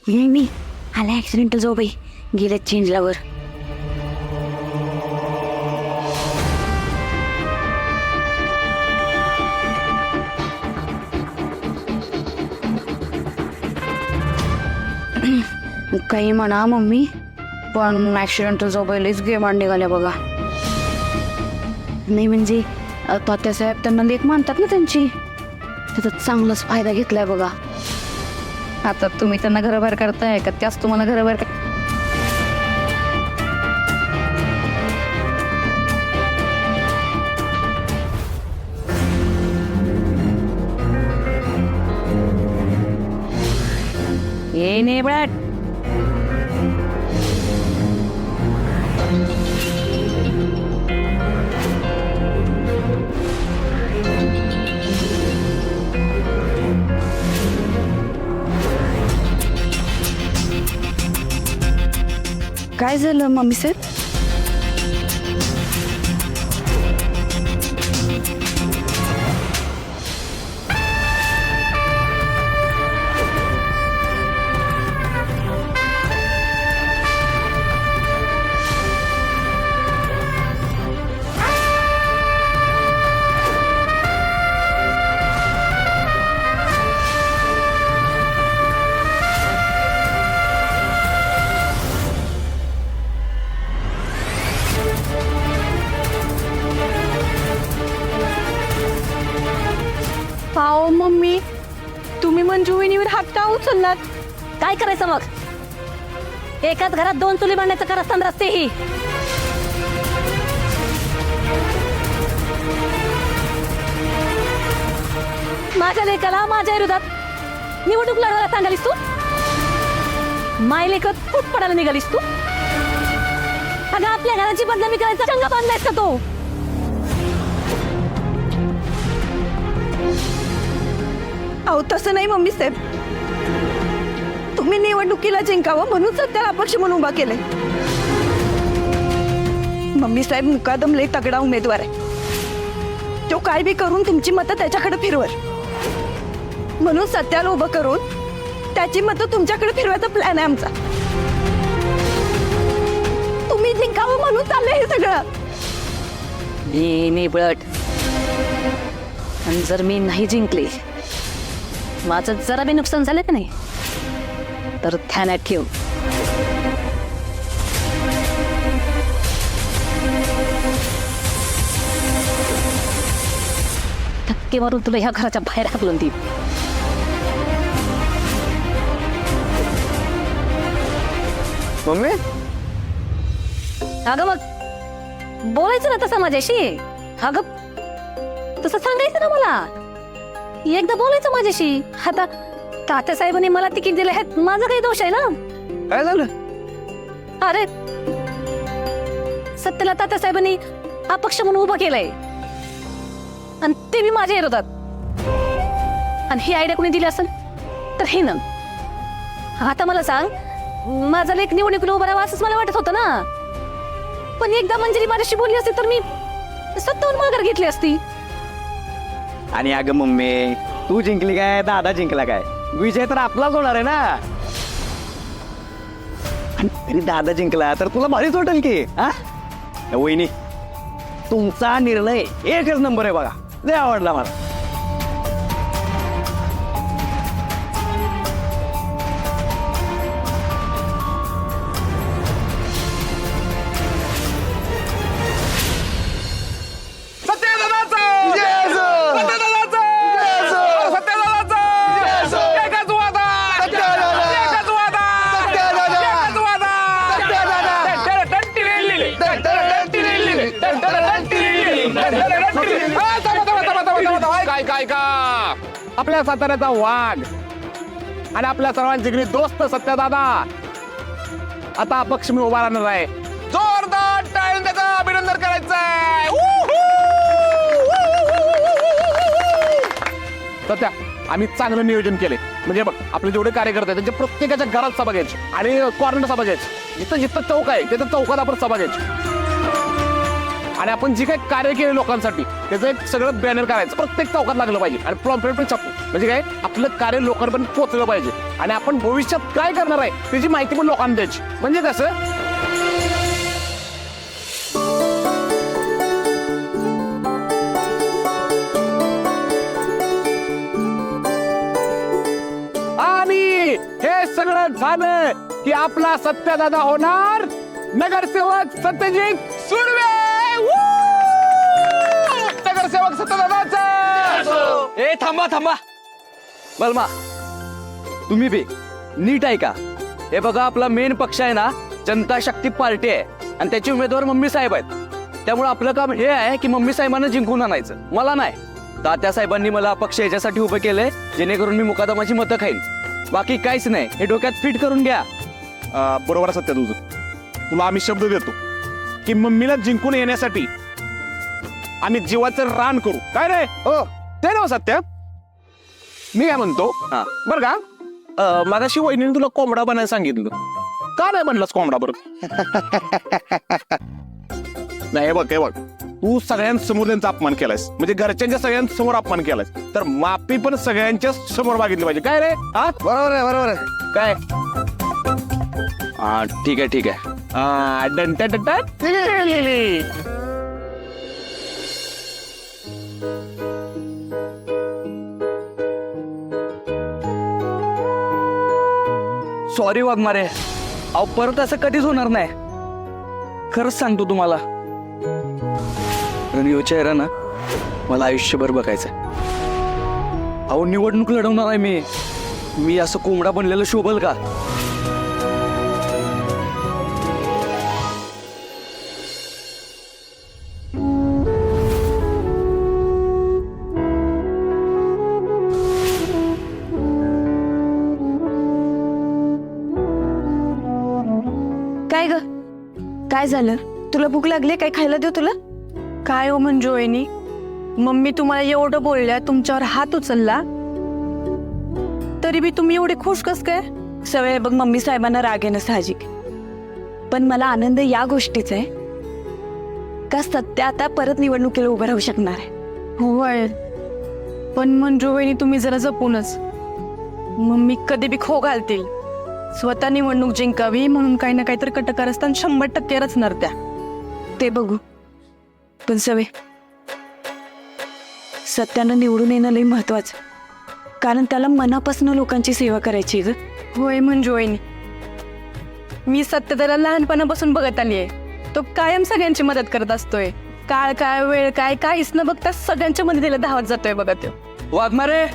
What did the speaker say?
मी आला ऍक्सिडेंटल जाऊ बाई गेले चेंजलावर. काही म्हणा मम्मी पण ऍक्सिडेंटल जाऊ बाई लईच गेम निघाल्या बघा. नाही म्हणजे तात्यासाहेब त्यांना लेख मानतात ना त्यांची, त्याचा चांगलाच फायदा घेतलाय बघा. आता तुम्ही त्यांना घराबाहेर करताय का त्याच तुम्हाला घराबाहेर ये नेबळाट. काय झालं मम्मी सर? आओ मम्मी, तुम्ही मंजू वहिनीवर हात का उचललात? काय करायचं मग? एकाच घरात दोन चुली बांधण्याचं कारस्थान रस्ते ही. माझ्या लेकाला माझ्या विरोधात निवडणूक लढवायला सांगालीस तू? माय लेखत फुटपणाला निघालीस तू? अगं आपल्या घराची बदनामी करायचा चंगा बांधलायस का तू? अहो तसं नाही मम्मी साहेब, तुम्ही निवडणुकीला जिंकावं म्हणून सध्या अपक्ष म्हणून उभा केलंय. मम्मी साहेब मुकादम लय तगडा उमेदवार आहे. तो काय बी करून तुमची मतं त्याच्याकडे फिरवर, म्हणून सत्याला उभं करून त्याची मतं तुमच्याकडे फिरवायचा प्लॅन आहे आमचा. तुम्ही जिंकावं म्हणून चाललंय हे सगळं. नेबळट. आणि जर मी नाही जिंकले, माझं जरा बी नुकसान झालं का नाही, तर ध्यानात ठेव. धक्के मारून तुला ह्या घराच्या बाहेर हाकलून देईन. मम्मी अगं मग बोलायचं ना तसं माझ्याशी. अगं तसं सांगायचं ना मला. एकदा बोलायचं माझ्याशी. आता तात्यासाहेबांनी मला तिकीट दिले आहेत, माझा काही दोष आहे ना? काय झालं? अरे सत्याला तात्यासाहेबांनी अपक्ष म्हणून उभं केलंय आणि ते मी माझ्या विरोधात. आणि ही आयडिया कोणी दिली असेल तर हे ना. आता मला सांग, माझा लेख निवडणुकीला उभा राहावा असंच मला वाटत होतं ना. पण एकदा मंजरी माझ्याशी बोलली असती तर मी स्वतःहून माघार घेतली असती. आणि अगं मम्मी, तू जिंकली काय दादा जिंकला काय, विजय तर आपलाच होणार आहे ना. आणि तरी दादा जिंकला तर तुला भारीच वाटेल की. हा वहिनी, तुमचा निर्णय एकच नंबर आहे बघा, लय आवडला मला. काय काय का आपल्या साताऱ्याचा वाघ आणि आपल्या सर्वांची गरीब दोस्त सत्यदादा आता अपक्ष मी उभा राहणार आहे. जोरदार टाळून त्याचं अभिनंदन करायचं आहे. सत्या, आम्ही चांगलं नियोजन केले. म्हणजे बघ, आपले जेवढे कार्यकर्ते आहेत त्यांच्या प्रत्येकाच्या घरात सभा घ्यायची आणि कॉर्नर सभा घ्यायची. जिथं जिथं चौक आहे तिथं चौकात आपण सभा घ्यायची आणि आपण जे काही कार्य केले लोकांसाठी त्याचं एक सगळं बॅनर करायचं, प्रत्येक चौकात लागलं पाहिजे आणि प्रॉम्प्लेट पण छापू. म्हणजे काय, आपलं कार्य लोकांपर्यंत पोहोचलं पाहिजे. आणि आपण भविष्यात काय करणार आहे त्याची माहिती पण लोकांना द्यायची. म्हणजे कसं, आणि हे सगळं झालं की आपला सत्यदादा होणार नगरसेवक सत्यजित सुर्वे. नगरसेवक सत्यदादाचा. ए थांबा थांबा, बलमा तुम्ही बी नीट ऐका. हे बघा, आपला मेन पक्ष आहे ना जनता शक्ती पार्टी आहे आणि त्याचे उमेदवार मम्मी साहेब आहेत. त्यामुळे आपलं काम हे आहे की मम्मी साहेबांना जिंकून आणायचं, मला नाही. तात्या साहेबांनी मला पक्ष याच्यासाठी उभं केलंय जेणेकरून मी मुकादमाची मतं खाईन. बाकी काहीच नाही, हे डोक्यात फिट करून घ्या. बरोबर सत्य तुझं. तुला आम्ही शब्द देतो की मम्मीला जिंकून येण्यासाठी आम्ही जीवाचं रान करू. काय रे, हो ते ना सत्य. मी काय म्हणतो, हा. बर का, मागाशी वहिनीने तुला कोंबडा बनायला सांगितलं, का नाही म्हणलास कोंबडा बरं? नाही, हे बघ, तू सगळ्यांसमोर त्यांचा अपमान केलायस, म्हणजे घरच्यांच्या सगळ्यांसमोर अपमान केलायस, तर माफी पण सगळ्यांच्या समोर मागितली पाहिजे. काय रे, हा बरोबर आहे, बरोबर आहे. काय? हा ठीक आहे, ठीक आहे. डंटा डंटा. सॉरी वाघमारे, अहो परत असं कधीच होणार नाही. खरंच सांगतो तुम्हाला, रणीव चेहरा ना मला आयुष्यभर बघायचं. अहो निवडणूक लढवणार आहे मी असं कोंबडा बनलेलं शोभल का? काय ग, काय झालं? तुला भूक लागली? काय खायला देऊ तुला? काय हो मंजू वहिनी, मम्मी तुम्हाला एवढं बोलल्या, तुमच्यावर हात उचलला, तरी बी तुम्ही एवढे खुश कस काय? सवय बघ, मम्मी साहेबांना राग येणं साहजिक, पण मला आनंद या गोष्टीचा आहे का सत्य आता परत निवडणुकीला उभं राहू शकणार आहे. होय, पण मंजू वहिनी तुम्ही जरा जपूनच. मम्मी कधी बी खो घालतील. स्वतः निवडणूक जिंकावी म्हणून काही ना काहीतरी कटकारस्थान 100% रचणार त्या. ते बघू, पण सवय सत्यानं निवडून येणं लई महत्वाचं, कारण त्याला मनापासून लोकांची सेवा करायची ग. होय मंजू वहिनी, मी सत्यदाला लहानपणापासून बघत आली आहे. तो कायम सगळ्यांची मदत करत असतोय. काळ काय वेळ काय काहीच न बघता सगळ्यांच्या मदतीला धावत जातोय बघा तो. वाघमारे,